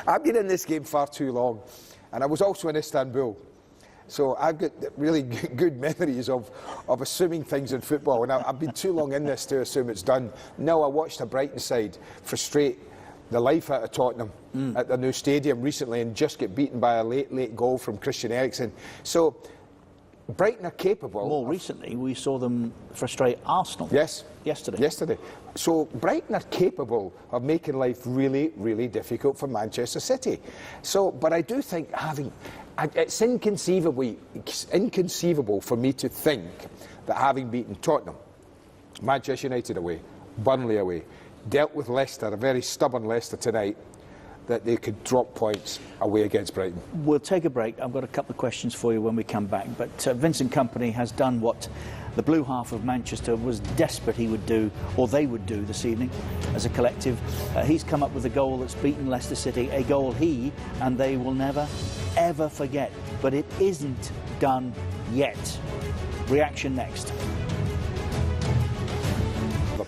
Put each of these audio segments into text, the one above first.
I've been in this game far too long, and I was also in Istanbul. So I've got really good memories of assuming things in football, and I've been too long in this to assume it's done. No, I watched a Brighton side frustrate the life out of Tottenham at their new stadium recently and just get beaten by a late goal from Christian Eriksen. So Brighton are capable. More recently, we saw them frustrate Arsenal. Yes. Yesterday. So Brighton are capable of making life really, really difficult for Manchester City. So, but I do think it's inconceivable for me to think that having beaten Tottenham, Manchester United away, Burnley away, dealt with Leicester, a very stubborn Leicester tonight, that they could drop points away against Brighton. We'll take a break. I've got a couple of questions for you when we come back. But Vincent Kompany has done what the blue half of Manchester was desperate he would do, or they would do this evening as a collective. He's come up with a goal that's beaten Leicester City, a goal he and they will never, ever forget. But it isn't done yet. Reaction next.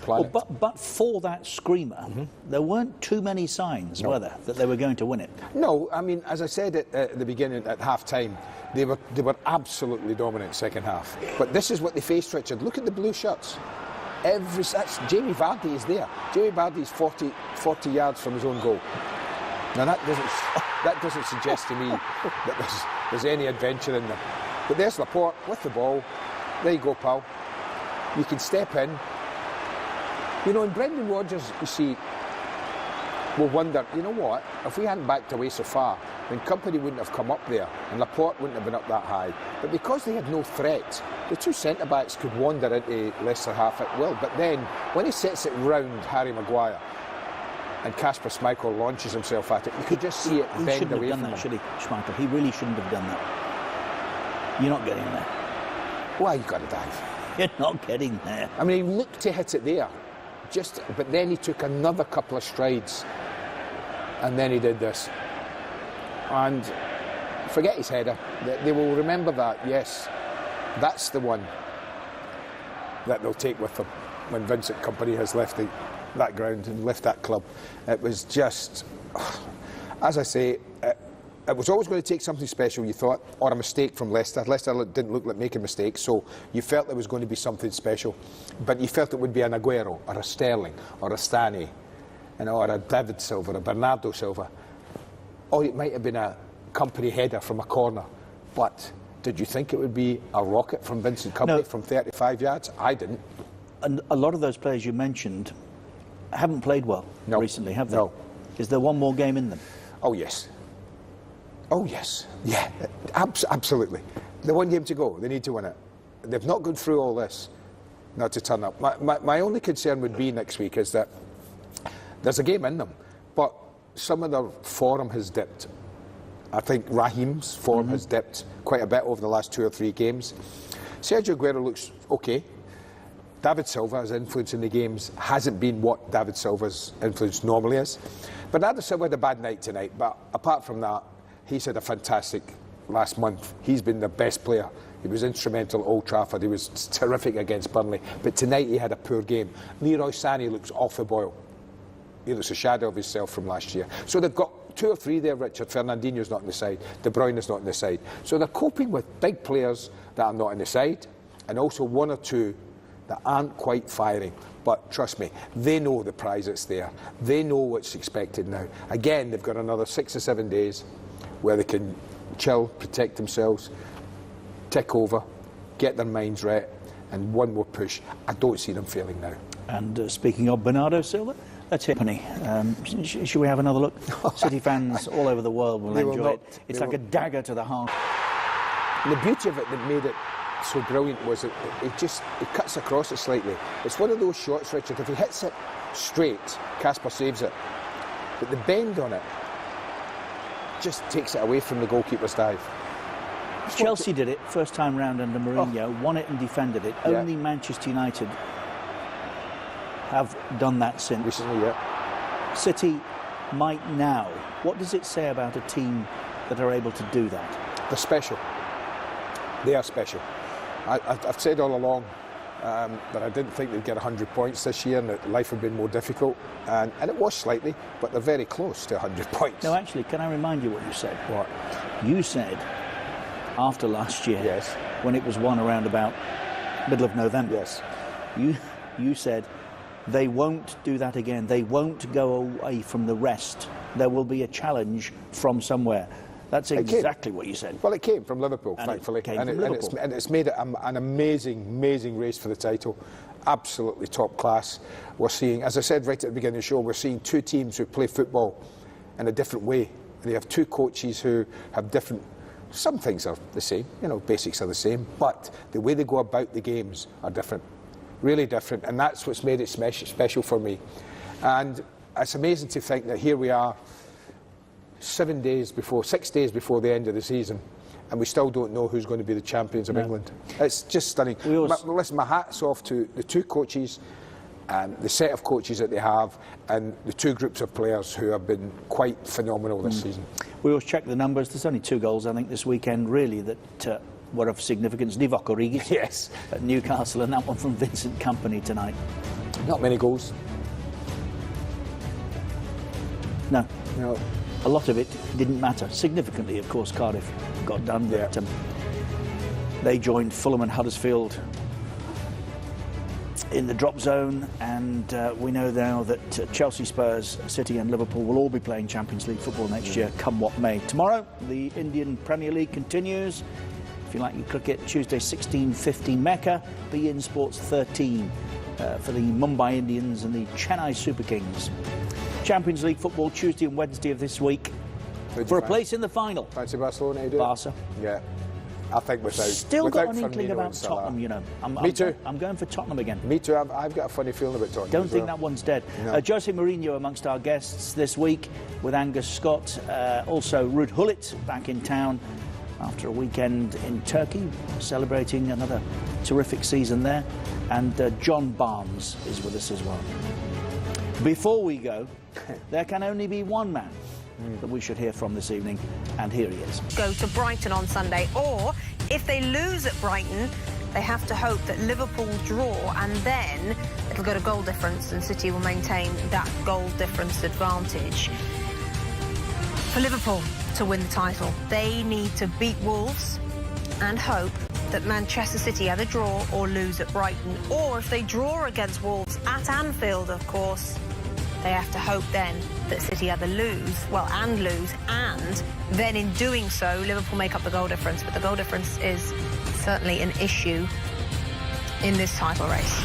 Well, but for that screamer, there weren't too many signs, were there, that they were going to win it? No, I mean, as I said at the beginning, at half-time, they were absolutely dominant second half. But this is what they faced, Richard. Look at the blue shirts. Jamie Vardy is there. Jamie Vardy is 40 yards from his own goal. Now that doesn't suggest to me that there's any adventure in them. But there's Laporte with the ball. There you go, pal. You can step in. You know, and Brendan Rodgers, you see, will wonder, you know what, if we hadn't backed away so far, then Kompany wouldn't have come up there and Laporte wouldn't have been up that high. But because they had no threat, the two centre-backs could wander into Leicester half at will. But then, when he sets it round Harry Maguire and Kasper Schmeichel launches himself at it, you could just see it bend away from him. Should he, Schmeichel? He really shouldn't have done that. You're not getting there. Well, you've got to dive. You're not getting there. I mean, he looked to hit it there. But then he took another couple of strides and then he did this. And forget his header. They will remember that, yes. That's the one that they'll take with them when Vincent Kompany has left that ground and left that club. It was just, as I say, it was always going to take something special, you thought, or a mistake from Leicester. Leicester didn't look like making mistakes, so you felt there was going to be something special. But you felt it would be an Aguero, or a Sterling, or a Stanley, or a David Silva, a Bernardo Silva. Or it might have been a Kompany header from a corner. But did you think it would be a rocket from Vincent Kompany from 35 yards? I didn't. And a lot of those players you mentioned haven't played well recently, have they? No. Is there one more game in them? Oh, yes. Oh, yes. Yeah, absolutely. The one game to go, they need to win it. They've not gone through all this not to turn up. My only concern would be next week is that there's a game in them, but some of their form has dipped. I think Raheem's form has dipped quite a bit over the last 2 or 3 games. Sergio Aguero looks okay. David Silva's influence in the games hasn't been what David Silva's influence normally is. Bernardo Silva had a bad night tonight, but apart from that, he's had a fantastic last month. He's been the best player. He was instrumental at Old Trafford. He was terrific against Burnley. But tonight he had a poor game. Leroy Sané looks off the boil. He looks a shadow of himself from last year. So they've got 2 or 3 there, Richard. Fernandinho's not on the side. De Bruyne's not on the side. So they're coping with big players that are not on the side, and also 1 or 2 that aren't quite firing. But trust me, they know the prize that's there. They know what's expected now. Again, they've got another 6 or 7 days where they can chill, protect themselves, tick over, get their minds right, and one more push. I don't see them failing now. And speaking of Bernardo Silva, let's hear Kompany. Should we have another look? City fans all over the world will enjoy it. It's like a dagger to the heart. And the beauty of it that made it so brilliant was it cuts across it slightly. It's one of those shots, Richard, if he hits it straight, Kasper saves it. But the bend on it just takes it away from the goalkeeper's dive. Chelsea did it first time round under Mourinho, won it and defended it. Only Manchester United have done that since. Recently, City might now. What does it say about a team that are able to do that? They're special. They are special. I've said all along that I didn't think they'd get 100 points this year and that life would be more difficult. And it was slightly, but they're very close to 100 points. No, actually, can I remind you what you said? What? You said after last year, yes, when it was won around about middle of November, yes, you said they won't do that again. They won't go away from the rest. There will be a challenge from somewhere. That's exactly what you said. Well, it came from Liverpool, thankfully. And it's made it an amazing race for the title. Absolutely top class. We're seeing, as I said right at the beginning of the show, we're seeing two teams who play football in a different way. They have two coaches who have different... Some things are the same, basics are the same, but the way they go about the games are different. Really different, and that's what's made it special for me. And it's amazing to think that here we are 6 days before the end of the season, and we still don't know who's going to be the champions of England. It's just stunning. Listen, my hat's off to the two coaches and the set of coaches that they have, and the two groups of players who have been quite phenomenal this season. We always check the numbers. There's only 2 goals, I think, this weekend, really, that were of significance. Divock Origi yes, at Newcastle, and that one from Vincent Kompany tonight. Not many goals. No. No. A lot of it didn't matter. Significantly, of course, Cardiff got done, but they joined Fulham and Huddersfield in the drop zone, and we know now that Chelsea, Spurs, City and Liverpool will all be playing Champions League football next year, come what may. Tomorrow, the Indian Premier League continues. If you like your cricket, Tuesday 16:15 Mecca, beIN Sports 13 for the Mumbai Indians and the Chennai Super Kings. Champions League football Tuesday and Wednesday of this week for a place in the final. Fancy Barcelona, you do? Barca. Yeah. I think without got an inkling about Tottenham, Me too. I'm going for Tottenham again. Me too. I've got a funny feeling about Tottenham. Don't think that one's dead. No. Jose Mourinho amongst our guests this week with Angus Scott. Also Ruud Gullit back in town after a weekend in Turkey, celebrating another terrific season there. And John Barnes is with us as well. Before we go, there can only be one man that we should hear from this evening, and here he is. Go to Brighton on Sunday, or if they lose at Brighton, they have to hope that Liverpool draw, and then it'll go to goal difference and City will maintain that goal difference advantage. For Liverpool to win the title, they need to beat Wolves and hope that Manchester City either draw or lose at Brighton, or if they draw against Wolves at Anfield, of course, they have to hope then that City either lose, and then in doing so, Liverpool make up the goal difference. But the goal difference is certainly an issue in this title race.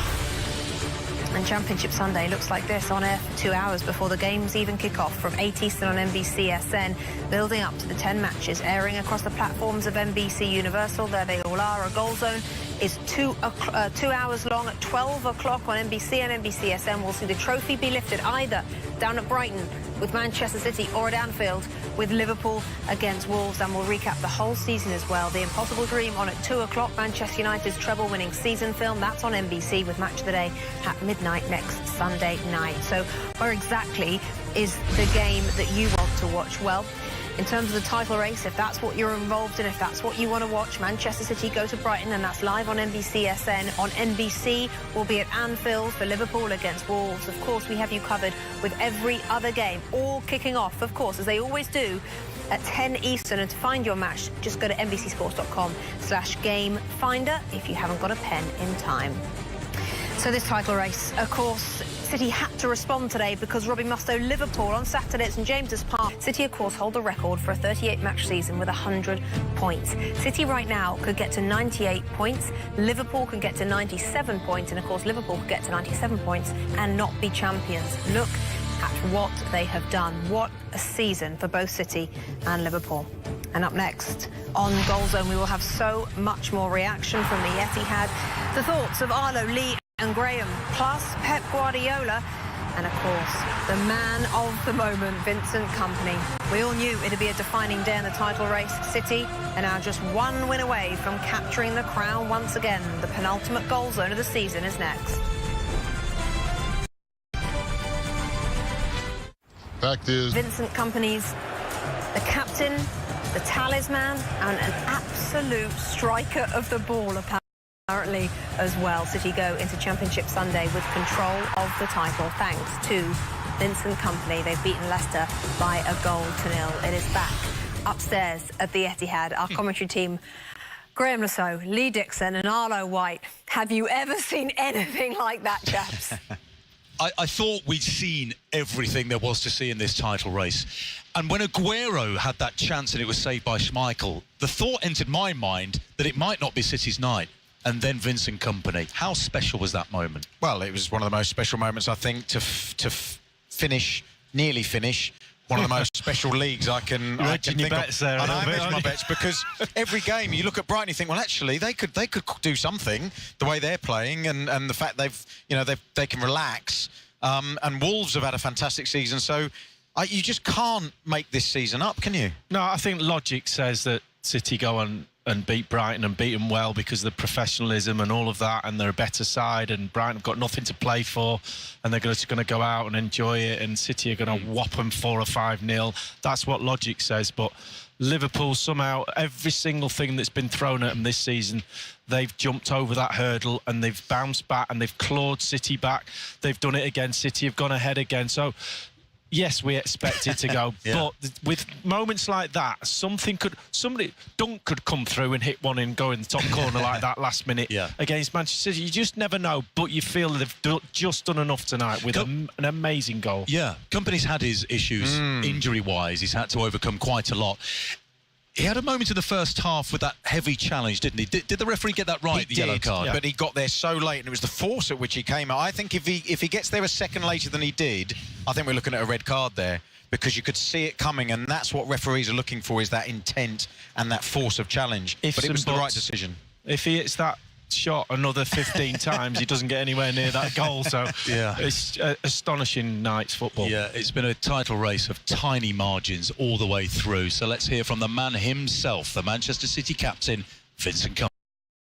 And Championship Sunday looks like this, on air for 2 hours before the games even kick off, from 8 Eastern on NBCSN, building up to the 10 matches, airing across the platforms of NBC Universal. There they all are. A Goal Zone is 2 hours long at 12 o'clock on NBC and NBCSN. We'll see the trophy be lifted either down at Brighton with Manchester City or at Anfield with Liverpool against Wolves, and we'll recap the whole season as well. The Impossible Dream on at 2 o'clock, Manchester United's treble-winning season film. That's on NBC with Match of the Day at midnight next Sunday night. So where exactly is the game that you want to watch? Well, in terms of the title race, if that's what you're involved in, if that's what you want to watch, Manchester City go to Brighton, and that's live on NBCSN. On NBC, we'll be at Anfield for Liverpool against Wolves. Of course, we have you covered with every other game, all kicking off, of course, as they always do, at 10 Eastern. And to find your match, just go to NBCSports.com/game-finder if you haven't got a pen in time. So this title race, of course, City had to respond today because Robbie Mustoe Liverpool on Saturday at St James's Park. City, of course, hold the record for a 38-match season with 100 points. City right now could get to 98 points. Liverpool could get to 97 points. And, of course, Liverpool could get to 97 points and not be champions. Look at what they have done. What a season for both City and Liverpool. And up next, on Goal Zone, we will have so much more reaction from the Etihad. The thoughts of Arlo, Lee and Graham, plus Pep Guardiola, and of course, the man of the moment, Vincent Kompany. We all knew it'd be a defining day in the title race. City are now just one win away from capturing the crown once again. The penultimate Goal Zone of the season is next. Fact is, Vincent Kompany's the captain, the talisman, and an absolute striker of the ball, apparently. Currently as well, City go into Championship Sunday with control of the title thanks to Vincent Kompany. They've beaten Leicester by a goal to nil. It is back upstairs at the Etihad. Our commentary team, Graham Lasso, Lee Dixon and Arlo White. Have you ever seen anything like that, chaps? I thought we'd seen everything there was to see in this title race. And when Aguero had that chance and it was saved by Schmeichel, the thought entered my mind that it might not be City's night. And then Vincent Kompany. How special was that moment? Well, it was one of the most special moments, I think, to finish, nearly finish, one of the most special leagues I can think of. And I hedged my bets because every game you look at Brighton, you think, well, actually they could do something the way they're playing, and the fact they can relax. And Wolves have had a fantastic season, so you just can't make this season up, can you? No, I think logic says that City go on and beat Brighton and beat them well because of the professionalism and all of that, and they're a better side, and Brighton have got nothing to play for, and they're just going to go out and enjoy it, and City are going to whop them 4 or 5-0. That's what logic says. But Liverpool, somehow, every single thing that's been thrown at them this season, they've jumped over that hurdle and they've bounced back and they've clawed City back. They've done it again. City have gone ahead again. So yes, we expect it to go, yeah. But with moments like that, Dunk could come through and hit one and go in the top corner like that last minute against Manchester City. You just never know, but you feel they've just done enough tonight with an amazing goal. Yeah, Kompany's had his issues injury-wise. He's had to overcome quite a lot. He had a moment in the first half with that heavy challenge, didn't he? Did the referee get that right, the yellow card? Yeah. But he got there so late, and it was the force at which he came out. I think if he gets there a second later than he did, I think we're looking at a red card there, because you could see it coming, and that's what referees are looking for, is that intent and that force of challenge. But it was the right decision. If he hits that shot another 15 times, he doesn't get anywhere near that goal. So it's astonishing night's football. Yeah, it's been a title race of tiny margins all the way through. So let's hear from the man himself, the Manchester City captain, Vincent Kompany.